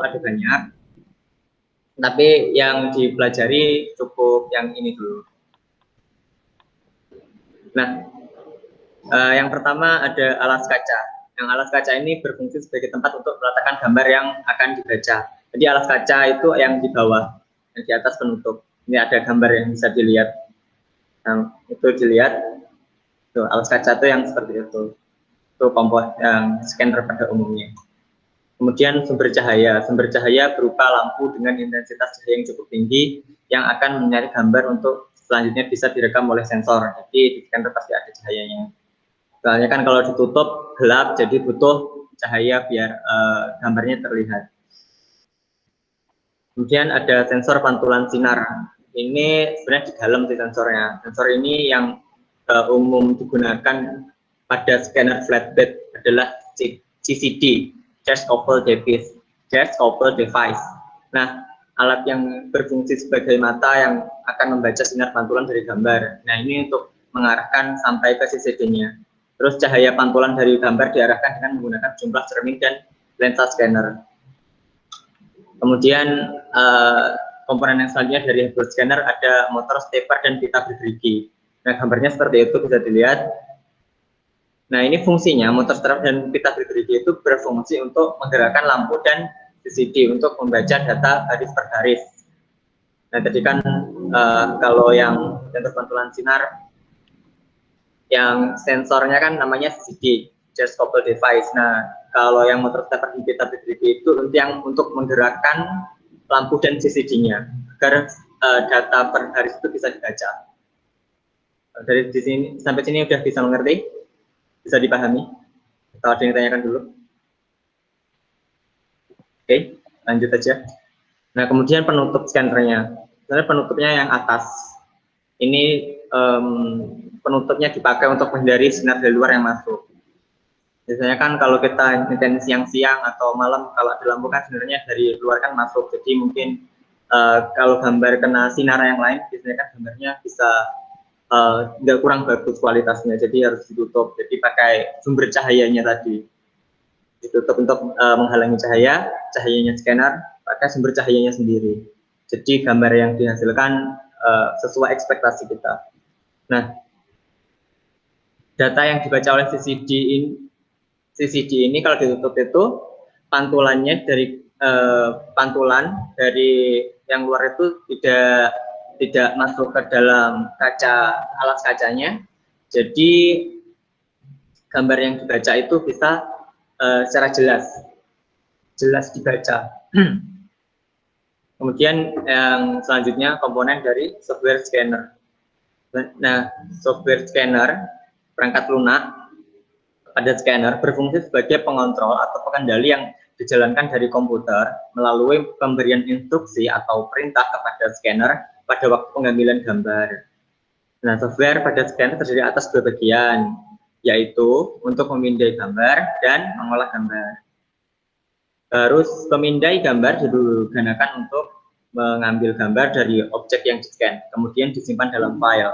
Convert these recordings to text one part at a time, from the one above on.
ada banyak, tapi yang dipelajari cukup yang ini dulu. Nah, yang pertama ada alas kaca. Yang alas kaca ini berfungsi sebagai tempat untuk meletakkan gambar yang akan dibaca. Jadi alas kaca itu yang di bawah, yang di atas penutup. Ini ada gambar yang bisa dilihat. Nah, itu dilihat. Tuh, alas kaca itu yang seperti itu. Itu komponen yang scanner pada umumnya. Kemudian sumber cahaya. Sumber cahaya berupa lampu dengan intensitas cahaya yang cukup tinggi yang akan mencari gambar untuk selanjutnya bisa direkam oleh sensor. Jadi di scanner pasti ada cahayanya. Soalnya kan kalau ditutup gelap, jadi butuh cahaya biar gambarnya terlihat. Kemudian ada sensor pantulan sinar. Ini sebenarnya di dalam sih sensornya. Sensor ini yang umum digunakan pada scanner flatbed adalah CCD, Charge Coupled Device. Nah, alat yang berfungsi sebagai mata yang akan membaca sinar pantulan dari gambar. Nah, ini untuk mengarahkan sampai ke CCD-nya. Terus cahaya pantulan dari gambar diarahkan dengan menggunakan jumlah cermin dan lensa scanner. Kemudian komponen yang selanjutnya dari headboard scanner ada motor stepper dan pita bergerigi. Nah, gambarnya seperti itu bisa dilihat. Nah, ini fungsinya motor stepper dan pita bergerigi itu berfungsi untuk menggerakkan lampu dan CCD untuk membaca data baris per baris. Nah, tadi kan kalau yang sensor pantulan sinar, yang sensornya kan namanya CCD, Charge Coupled Device. Nah, kalau yang motor stepper dan pita bergerigi itu yang untuk menggerakkan lampu dan CCD-nya agar data per baris itu bisa dibaca. Dari di sini sampai sini udah bisa mengerti, bisa dipahami. Kalau ada yang ditanyakan dulu. Oke, lanjut aja. Nah, kemudian penutup scannernya. Sebenarnya penutupnya yang atas. Ini penutupnya dipakai untuk menghindari sinar dari luar yang masuk. Biasanya kan kalau kita nyetel siang-siang atau malam, kalau ada lampu kan sebenarnya dari luar kan masuk. Jadi mungkin kalau gambar kena sinar yang lain, biasanya kan gambarnya bisa nggak kurang bagus kualitasnya. Jadi harus ditutup. Jadi pakai sumber cahayanya tadi. Ditutup untuk menghalangi cahayanya scanner, pakai sumber cahayanya sendiri. Jadi gambar yang dihasilkan sesuai ekspektasi kita. Nah, data yang dibaca oleh CCD ini kalau ditutup itu pantulannya dari pantulan dari yang luar itu tidak masuk ke dalam alas kacanya. Jadi gambar yang dibaca itu bisa secara jelas dibaca. Kemudian yang selanjutnya komponen dari software scanner. Nah, software scanner perangkat lunak pada scanner berfungsi sebagai pengontrol atau pengendali yang dijalankan dari komputer melalui pemberian instruksi atau perintah kepada scanner pada waktu pengambilan gambar. Nah, software pada scanner terdiri atas dua bagian, yaitu untuk memindai gambar dan mengolah gambar. Terus pemindai gambar digunakan untuk mengambil gambar dari objek yang di-scan, kemudian disimpan dalam file.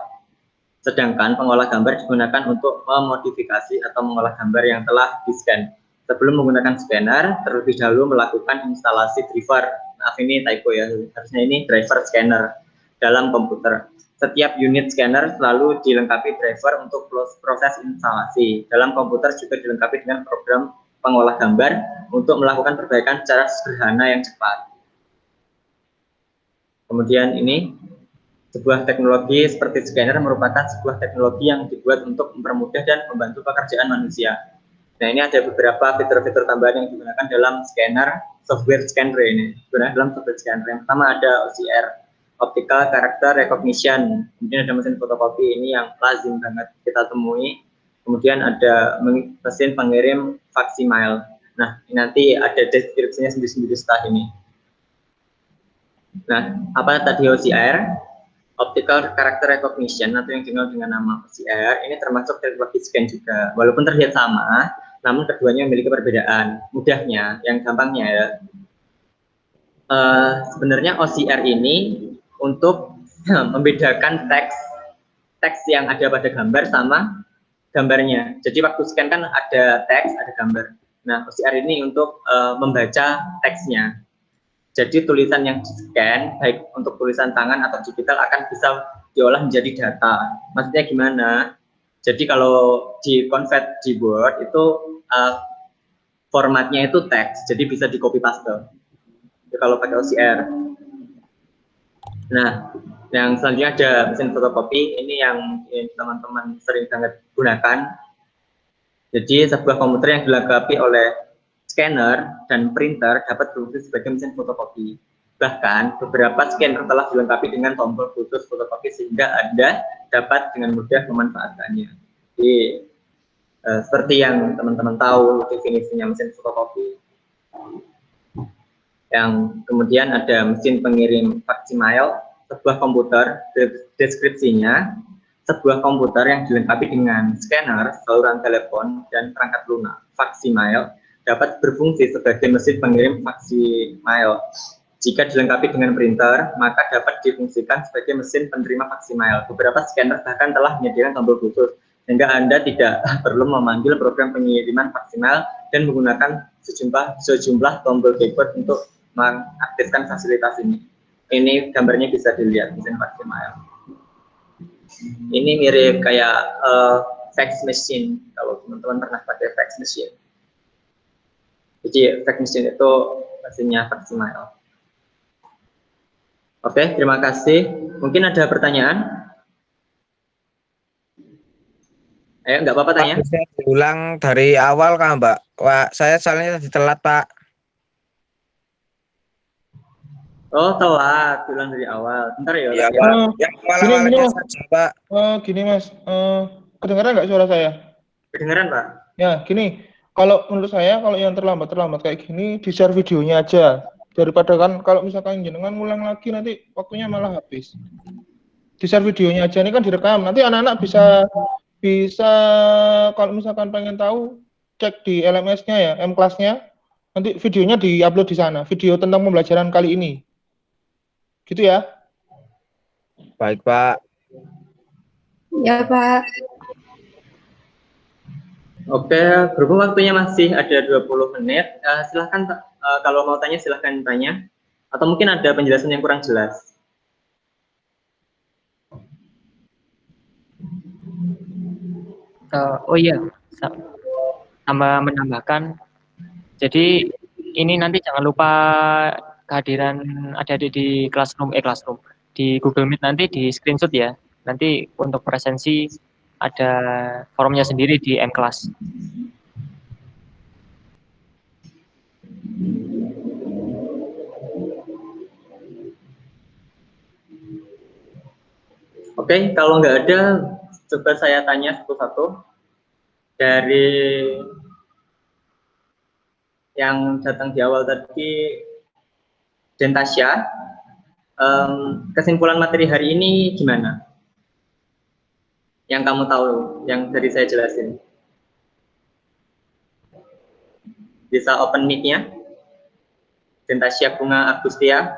Sedangkan pengolah gambar digunakan untuk memodifikasi atau mengolah gambar yang telah di-scan. Sebelum menggunakan scanner, terlebih dahulu melakukan instalasi driver. Maaf ini typo ya, harusnya ini driver scanner dalam komputer. Setiap unit scanner selalu dilengkapi driver untuk proses instalasi. Dalam komputer juga dilengkapi dengan program pengolah gambar untuk melakukan perbaikan secara sederhana yang cepat. Kemudian ini sebuah teknologi seperti scanner merupakan sebuah teknologi yang dibuat untuk mempermudah dan membantu pekerjaan manusia. Nah, ini ada beberapa fitur-fitur tambahan yang digunakan dalam scanner software scanner ini. Sebenarnya dalam software scanner yang pertama ada OCR, Optical Character Recognition. Kemudian ada mesin fotokopi, ini yang lazim banget kita temui. Kemudian ada mesin pengirim faksimile. Nah, nanti ada deskripsinya sendiri-sendiri setelah ini. Nah, apa tadi OCR? Optical Character Recognition atau yang dikenal dengan nama OCR ini termasuk teknologi scan juga. Walaupun terlihat sama, namun keduanya memiliki perbedaan. Mudahnya, yang gampangnya ya, sebenarnya OCR ini untuk membedakan teks yang ada pada gambar sama gambarnya. Jadi waktu scan kan ada teks, ada gambar. Nah, OCR ini untuk membaca teksnya. Jadi tulisan yang di-scan, baik untuk tulisan tangan atau digital, akan bisa diolah menjadi data. Maksudnya gimana? Jadi kalau di-convert di Word itu formatnya itu teks, jadi bisa di copy paste. Jadi kalau pakai OCR. Nah, yang selanjutnya ada mesin fotokopi. Ini yang teman-teman sering banget gunakan. Jadi sebuah komputer yang dilengkapi oleh scanner dan printer dapat berfungsi sebagai mesin fotokopi. Bahkan beberapa scanner telah dilengkapi dengan tombol khusus fotokopi sehingga Anda dapat dengan mudah memanfaatkannya. Jadi seperti yang teman-teman tahu definisinya mesin fotokopi. Yang kemudian ada mesin pengirim faksimiles, sebuah komputer, deskripsinya sebuah komputer yang dilengkapi dengan scanner, saluran telepon, dan perangkat lunak. Faksimiles dapat berfungsi sebagai mesin pengirim faksimiles. Jika dilengkapi dengan printer, maka dapat difungsikan sebagai mesin penerima faksimiles. Beberapa scanner bahkan telah menyediakan tombol khusus, sehingga Anda tidak perlu memanggil program pengiriman faksimiles dan menggunakan sejumlah tombol keyboard untuk mengaktifkan fasilitas ini. Ini gambarnya bisa dilihat mesin faksimiles. Ini mirip kayak fax machine, kalau teman-teman pernah pakai fax machine. Jadi fax machine itu mesinnya faksimiles. Oke, terima kasih. Mungkin ada pertanyaan? Ayo, nggak apa-apa tanya. Bisa diulang dari awal Kak, Mbak? Wah, saya soalnya tadi telat, Pak. Oh, telat, bilang dari awal. Bentar ya. Iya, Pak. Yang awal-awalnya saja, Pak. Gini Mas, kedengaran nggak suara saya? Kedengeran, Pak? Ya, gini, kalau menurut saya kalau yang terlambat kayak gini di share videonya aja, daripada kan kalau misalkan jenengan ngulang lagi nanti waktunya malah habis. Di share videonya aja, ini kan direkam, nanti anak-anak bisa kalau misalkan pengen tahu cek di LMS-nya ya, M-Class-nya, nanti videonya diupload di sana, video tentang pembelajaran kali ini. Gitu ya. Baik, Pak. Ya, Pak. Oke, berhubung waktunya masih ada 20 menit, silahkan kalau mau tanya silahkan tanya. Atau mungkin ada penjelasan yang kurang jelas. Oh iya, tambah menambahkan. Jadi ini nanti jangan lupa kehadiran adik-adik di classroom, di Google Meet nanti di screenshot ya. Nanti untuk presensi ada forumnya sendiri di M-Class. Oke, kalau nggak ada, coba saya tanya satu-satu. Dari yang datang di awal tadi, Dentasya, kesimpulan materi hari ini gimana? Yang kamu tahu, yang tadi saya jelasin. Bisa open mic-nya? Dentasya Bunga Agustia.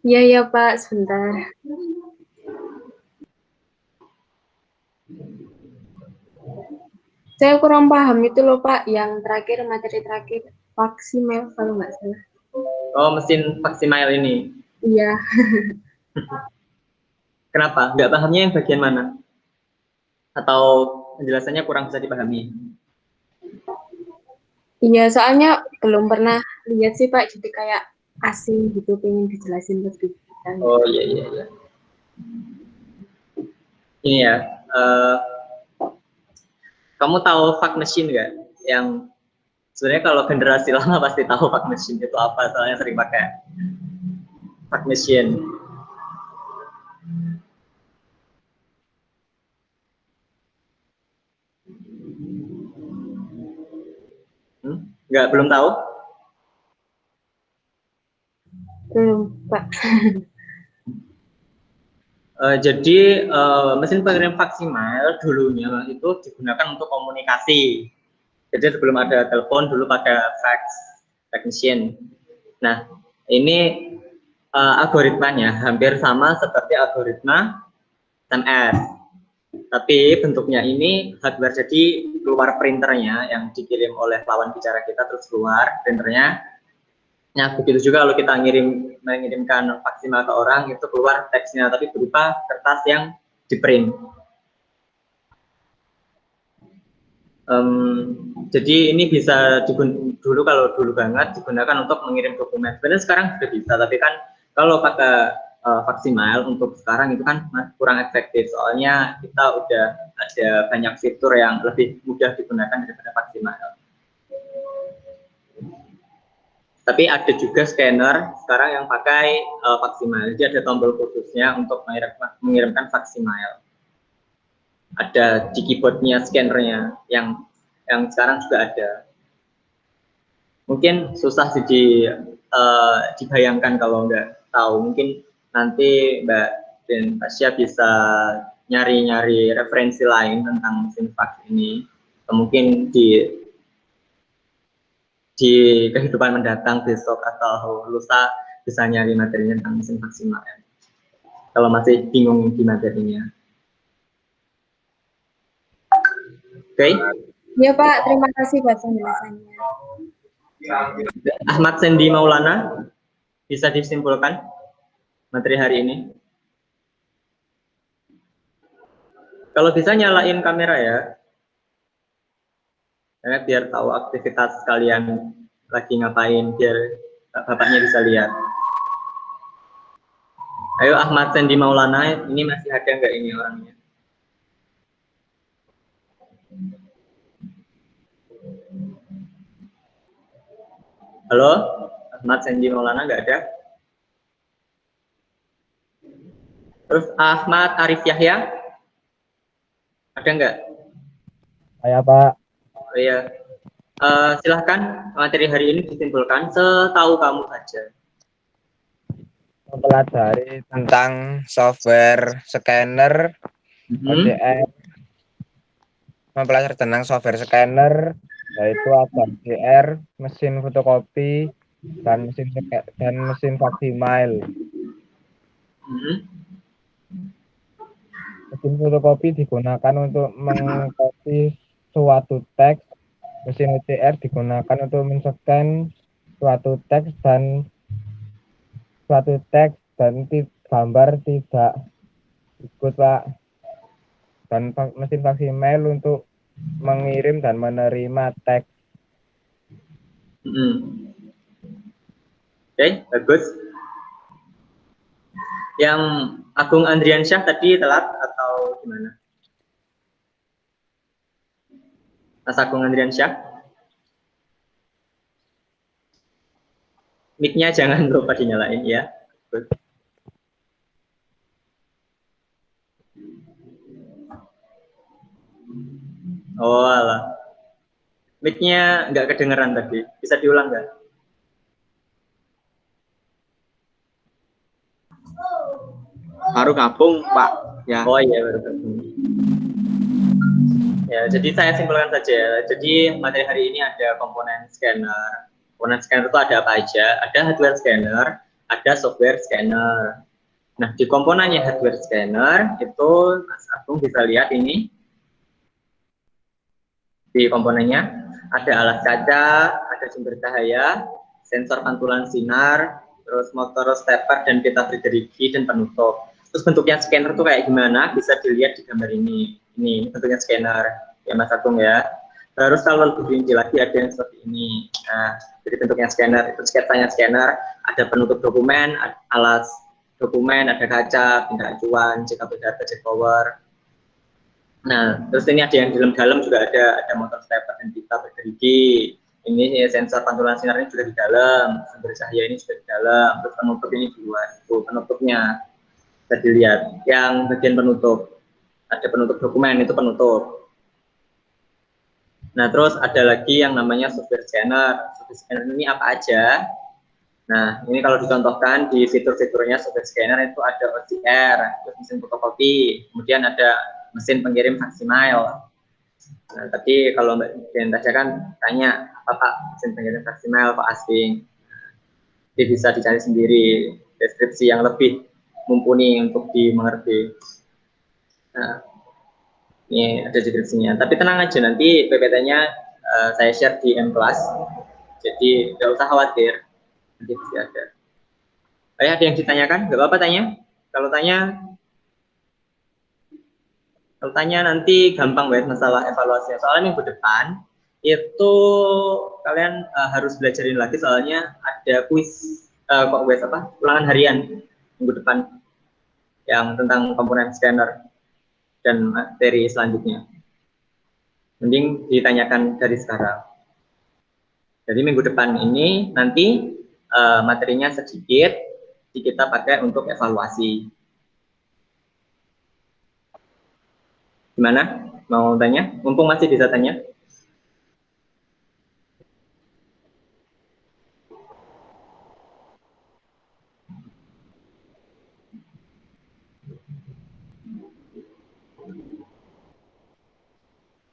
Iya, Pak, sebentar. Saya kurang paham itu loh, Pak, yang terakhir, materi terakhir, Faksimile kalau nggak salah. Oh, mesin Faksimile ini. Iya. Kenapa? Nggak pahamnya yang bagian mana? Atau penjelasannya kurang bisa dipahami? Iya, soalnya belum pernah lihat sih, Pak, jadi kayak asing gitu, pengen dijelasin lebih. Oh, iya. Ini ya, kamu tahu fax machine nggak? Yang sebenarnya kalau generasi lama pasti tahu fax machine itu apa, soalnya sering pakai fax machine. Nggak, belum tahu? Belum, Pak. Jadi mesin pengirim Faksimile dulunya itu digunakan untuk komunikasi. Jadi sebelum ada telepon dulu pakai fax machine. Nah, ini algoritmanya hampir sama seperti algoritma SMS. Tapi bentuknya ini hardware, jadi keluar printernya yang dikirim oleh lawan bicara kita terus keluar printernya. Nah, begitu juga kalau kita mengirimkan faksimal ke orang, itu keluar teksnya, tapi berupa kertas yang di-print. Jadi ini bisa dulu kalau dulu banget digunakan untuk mengirim dokumen. Sebenarnya sekarang sudah bisa, tapi kan kalau pakai faksimal untuk sekarang itu kan kurang efektif. Soalnya kita udah ada banyak fitur yang lebih mudah digunakan daripada faksimal. Tapi ada juga scanner sekarang yang pakai faksimal. Jadi ada tombol khususnya untuk mengirimkan faksimal. Ada di keyboardnya, scannernya yang sekarang juga ada. Mungkin susah sih dibayangkan kalau nggak tahu. Mungkin nanti Mbak dan Tasya bisa nyari-nyari referensi lain tentang mesin fax ini. Mungkin di kehidupan mendatang besok atau lusa bisa nyari materinya tentang mesin faksimal. Kalau masih bingung di materinya. Oke. Ya Pak, terima kasih buat penjelasannya. Ahmad Sendi Maulana, bisa disimpulkan materi hari ini? Kalau bisa nyalain kamera ya, biar tahu aktivitas kalian lagi ngapain, biar bapaknya bisa lihat. Ayo Ahmad Sendi Maulana, ini masih ada nggak ini orangnya? Halo, Ahmad Sendi Maulana nggak ada? Terus Ahmad Arif Yahya, ada nggak? Saya Pak. Oh iya. Silahkan materi hari ini disimpulkan setahu kamu saja. Mempelajari tentang software scanner, OCR, mempelajari tentang software scanner, yaitu ada OCR, mesin fotokopi, dan mesin faksimal. Mesin fotokopi digunakan untuk mengcopy suatu teks, mesin OCR digunakan untuk men-scan suatu teks dan gambar tidak ikut Pak. Dan mesin faksimal untuk mengirim dan menerima teks. Oke, bagus. Yang Agung Andriansyah tadi telat atau gimana? Mas Agung Andriansyah? Mic-nya jangan lupa dinyalain ya. Good. Oh alah. Mic-nya nggak kedengeran tadi. Bisa diulang nggak? Baru gabung Pak. Ya. Oh iya baru gabung. Ya, jadi saya simpulkan saja. Jadi materi hari ini ada komponen scanner. Komponen scanner itu ada apa aja? Ada hardware scanner, ada software scanner. Nah, di komponennya hardware scanner itu Mas Agung bisa lihat ini. Di komponennya ada alas kaca, ada sumber cahaya, sensor pantulan sinar, terus motor stepper dan pita bergerigi dan penutup. Terus bentuknya scanner tuh kayak gimana? Bisa dilihat di gambar ini. Ini bentuknya scanner ya Mas Agung ya. Terus kalau lebih rinci lagi ada yang seperti ini. Nah, jadi bentuknya scanner itu sketsanya scanner. Ada penutup dokumen, alas dokumen, ada kaca, tindak acuan, CKP data, check power. Nah, terus ini ada yang di dalam juga ada motor stepper dan pita bergerigi. Ini sensor pantulan sinar ini juga di dalam, sumber cahaya ini juga di dalam, terus penutup ini di luar. Itu penutupnya bisa dilihat. Yang bagian penutup, ada penutup dokumen itu penutup. Nah, terus ada lagi yang namanya software scanner. Software scanner ini apa aja? Nah, ini kalau dicontohkan di fitur-fiturnya software scanner itu ada OCR, terus mesin fotokopi, kemudian ada mesin pengirim faksimal. Nah, tadi kalau Mbak Dian kan tanya, apa Pak mesin pengirim faksimal, Pak asing? Jadi bisa dicari sendiri deskripsi yang lebih mumpuni untuk dimengerti. Nah, ini ada deskripsinya. Tapi tenang aja, nanti PPT-nya saya share di M-Class. Jadi tidak usah khawatir. Nanti pasti ada. Ada yang ditanyakan? Nggak apa-apa tanya. Kalau tanya nanti gampang banget masalah evaluasinya. Soalnya minggu depan itu kalian harus belajarin lagi soalnya ada kuis ulangan harian minggu depan yang tentang komponen scanner dan materi selanjutnya. Mending ditanyakan dari sekarang. Jadi minggu depan ini nanti materinya sedikit, kita pakai untuk evaluasi. Gimana? Mau tanya? Mumpung masih bisa tanya.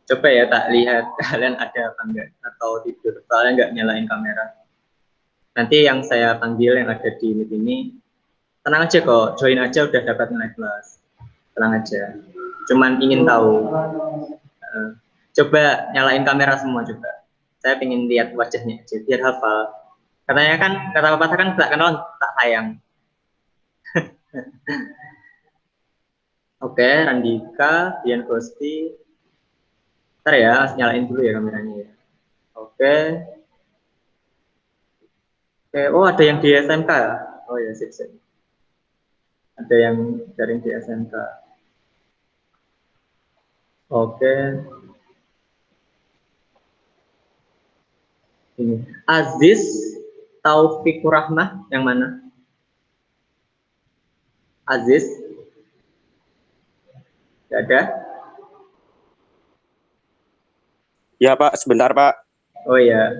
Coba ya tak lihat kalian ada apa enggak atau tidur. Soalnya nggak nyalain kamera. Nanti yang saya panggil yang ada di Meet ini, tenang aja kok, join aja udah dapat nilai plus. Tenang aja. Cuman ingin tahu. Coba nyalain kamera semua coba. Saya pengen lihat wajahnya aja biar hafal. Katanya kan kata pepatah kan tak kenal tak sayang. Oke, Randika, Dian Gusti. Ntar ya, nyalain dulu ya kameranya ya. Oke. Oke, oh ada yang di SMK ya? Oh ya, sip. Ada yang daring di SMK. Oke. Ini Aziz Taufikur Rahmah yang mana? Aziz? Gak ada? Ya Pak, sebentar Pak. Oh ya.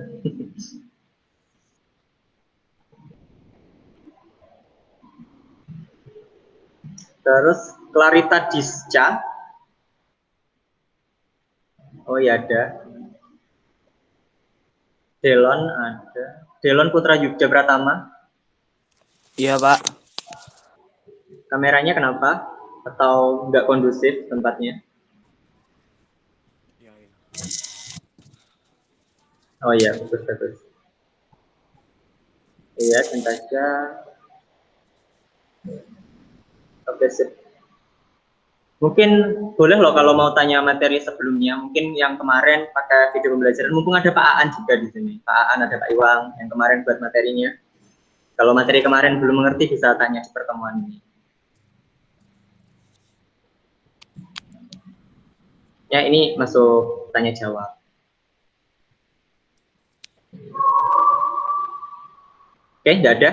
Terus Clarita Disca. Oh ya ada. Delon ada. Delon Putra Yudha Pratama. Iya Pak. Kameranya kenapa? Atau nggak kondusif tempatnya? Oh iya, bagus. Iya, saja. Oke, sip. Mungkin boleh loh kalau mau tanya materi sebelumnya. Mungkin yang kemarin pakai video pembelajaran. Mumpung ada Pak Aan juga di sini. Pak Aan, ada Pak Iwang yang kemarin buat materinya. Kalau materi kemarin belum mengerti bisa tanya di pertemuan ini. Ya, ini masuk tanya jawab. Oke, nggak ada.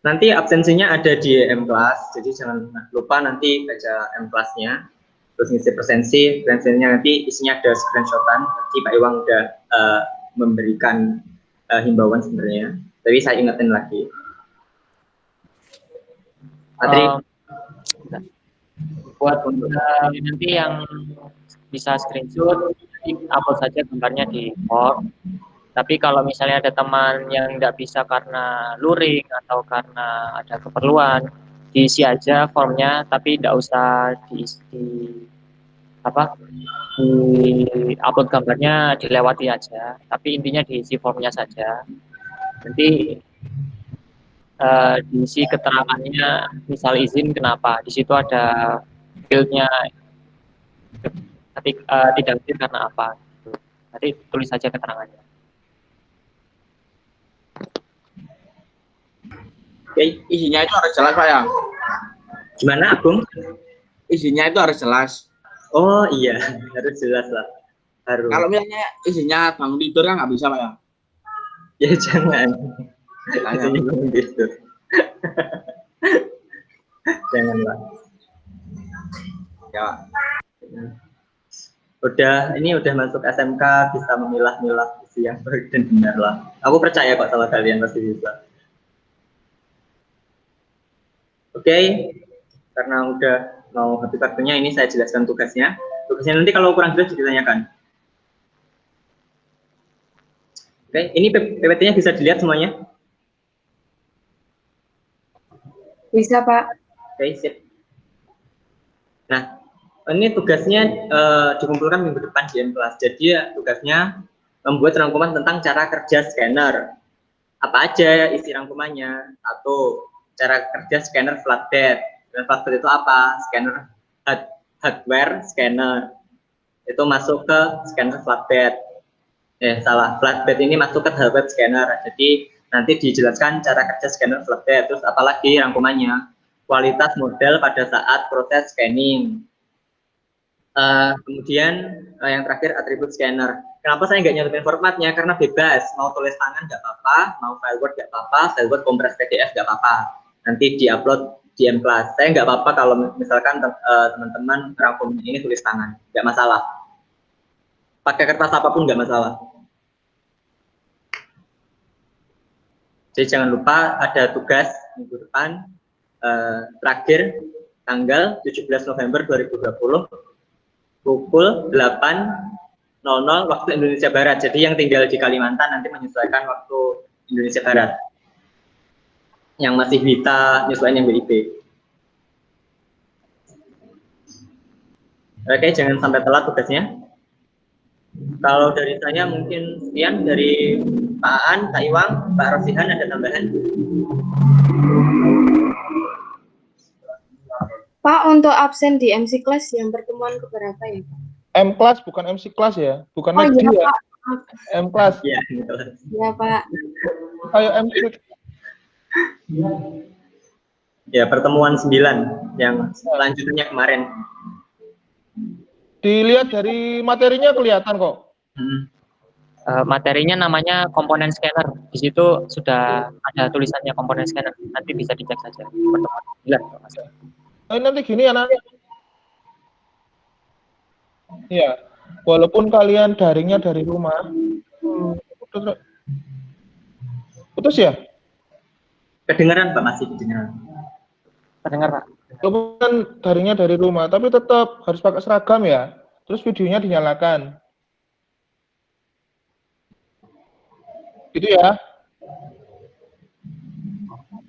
Nanti absensinya ada di M-Class, jadi jangan lupa nanti baca M-Class-nya, terus ngisi presensinya nanti isinya ada screenshotan, nanti Pak Iwang udah memberikan himbauan sebenarnya, tapi saya ingetin lagi. Materi buat nanti yang bisa screenshot, upload saja gambarnya di form. Tapi kalau misalnya ada teman yang nggak bisa karena luring atau karena ada keperluan, diisi aja formnya, tapi nggak usah di upload gambarnya dilewati aja. Tapi intinya diisi formnya saja. Nanti diisi keterangannya, misal izin kenapa. Di situ ada fieldnya, tidak izin karena apa. Nanti tulis saja keterangannya. Oke, isinya itu harus jelas Pak ya. Gimana, Agung? Isinya itu harus jelas. Oh iya, harus jelas lah. Harus. Kalau misalnya isinya bangun tidur kan nggak bisa Pak ya. Ya jangan. Bangun tidur. Janganlah. Ya. Ini udah masuk SMK, bisa memilah-milah isi yang baik dan benar lah. Aku percaya kok sama kalian pasti bisa. Oke, karena udah mau habis waktunya, ini saya jelaskan tugasnya. Tugasnya nanti kalau kurang jelas ditanyakan. Oke, ini PPT-nya bisa dilihat semuanya? Bisa, Pak. Oke, sip. Nah, ini tugasnya dikumpulkan minggu depan di M-Class. Jadi ya tugasnya membuat rangkuman tentang cara kerja scanner. Apa aja isi rangkumannya? Satu, cara kerja scanner flatbed. Flatbed itu apa? Scanner hardware scanner. Itu masuk ke scanner flatbed. Salah. Flatbed ini masuk ke hardware scanner. Jadi nanti dijelaskan cara kerja scanner flatbed. Terus apalagi rangkumannya? Kualitas model pada saat proses scanning. Kemudian yang terakhir atribut scanner. Kenapa saya nggak nyantumin formatnya? Karena bebas, mau tulis tangan nggak apa-apa, mau file Word nggak apa-apa, file Word kompres PDF nggak apa-apa. Nanti diupload di M-Class. Saya nggak apa-apa kalau misalkan teman-teman rangkum ini tulis tangan, nggak masalah. Pakai kertas apapun nggak masalah. Jadi jangan lupa ada tugas minggu depan terakhir tanggal 17 November 2020 pukul 8.00 waktu Indonesia Barat. Jadi yang tinggal di Kalimantan nanti menyesuaikan waktu Indonesia Barat. Yang masih Wita nyesuaiin yang BIP. Oke, jangan sampai telat tugasnya. Kalau dari saya mungkin sekian. Dari Pak Aan, Kak Iwang, Pak Rosihan ada tambahan? Pak, untuk absen di MC Class yang pertemuan keberapa ya, Pak? M-Class bukan MC Class ya, bukan Oh McD iya, ya. Pak. M-Class. Iya, Iya, Pak. Kayak MC. ya pertemuan 9 yang selanjutnya kemarin. Dilihat dari materinya kelihatan kok. Materinya namanya komponen scanner. Di situ sudah ada tulisannya komponen scanner. Nanti bisa dicek saja. Nanti gini ya nanti. Iya, walaupun kalian daringnya dari rumah, putus ya? Kedengeran Pak, masih kedengeran. Terdengar, Pak? Walaupun daringnya dari rumah, tapi tetap harus pakai seragam ya. Terus videonya dinyalakan. Gitu ya?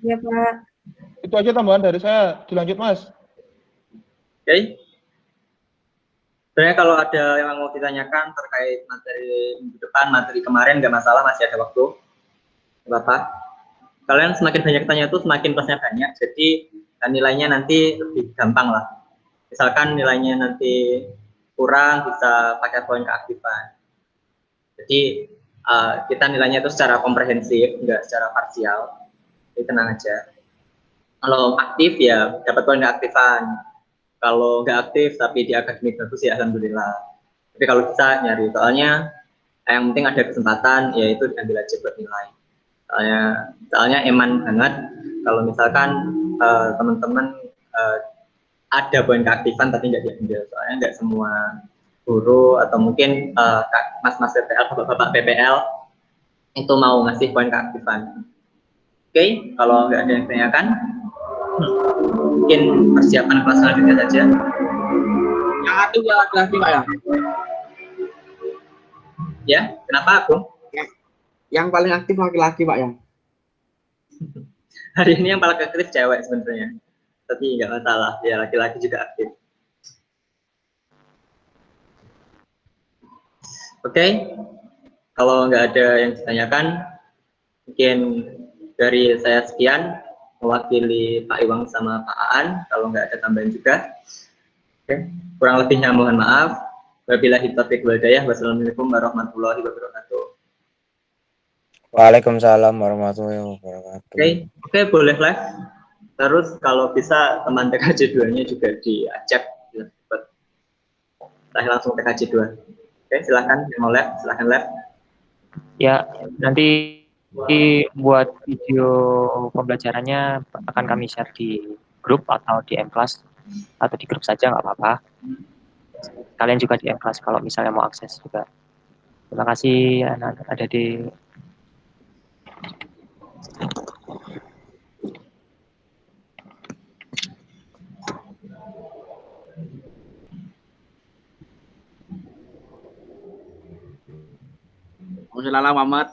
Iya, Pak. Itu aja tambahan dari saya. Dilanjut, Mas. Oke. Sebenarnya kalau ada yang mau ditanyakan terkait materi minggu depan, materi kemarin nggak masalah, masih ada waktu. Nggak apa-apa. Kalian semakin banyak tanya itu semakin plusnya banyak, jadi nilainya nanti lebih gampang lah. Misalkan nilainya nanti kurang, bisa pakai poin keaktifan. Jadi kita nilainya itu secara komprehensif, nggak secara parsial. Jadi tenang aja. Kalau aktif ya dapat poin keaktifan. Kalau nggak aktif tapi di akademik bagus ya alhamdulillah. Tapi kalau bisa nyari, soalnya yang penting ada kesempatan, yaitu diambil aja buat nilai. Soalnya eman banget kalau misalkan teman-teman ada poin keaktifan tapi nggak diambil. Soalnya nggak semua guru atau mungkin mas-mas PPL, bapak-bapak PPL itu mau ngasih poin keaktifan. Oke, kalau nggak ada yang tanyakan, mungkin persiapan kelas selanjutnya saja. Yang aktif ya laki-laki Pak ya? Ya, kenapa Agung? Yang paling aktif laki-laki Pak ya? Hari ini yang paling aktif cewek sebenarnya, tapi nggak masalah, ya laki-laki juga aktif. Oke, kalau nggak ada yang ditanyakan, mungkin dari saya sekian, mewakili Pak Iwang sama Pak Aan, kalau nggak ada tambahan juga. Oke, kurang lebihnya mohon maaf. Wabillahi taufiq wal hidayah. Wassalamualaikum warahmatullahi wabarakatuh. Waalaikumsalam warahmatullahi wabarakatuh. Oke, boleh live. Terus kalau bisa teman TKJ 2-nya juga diajak. Saya langsung TKJ 2. Oke, silakan yang mau live, silakan live. Ya, nanti buat video pembelajarannya akan kami share di grup atau di M-Class atau di grup saja, nggak apa-apa. Kalian juga di M-Class kalau misalnya mau akses juga. Terima kasih ada di Wassalamualaikum Muhammad.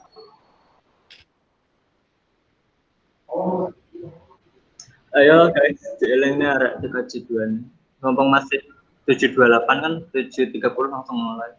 Ayo guys, dielengnya arek TKJ 2. Ngomong masih 728 kan 7.30 langsung mulai.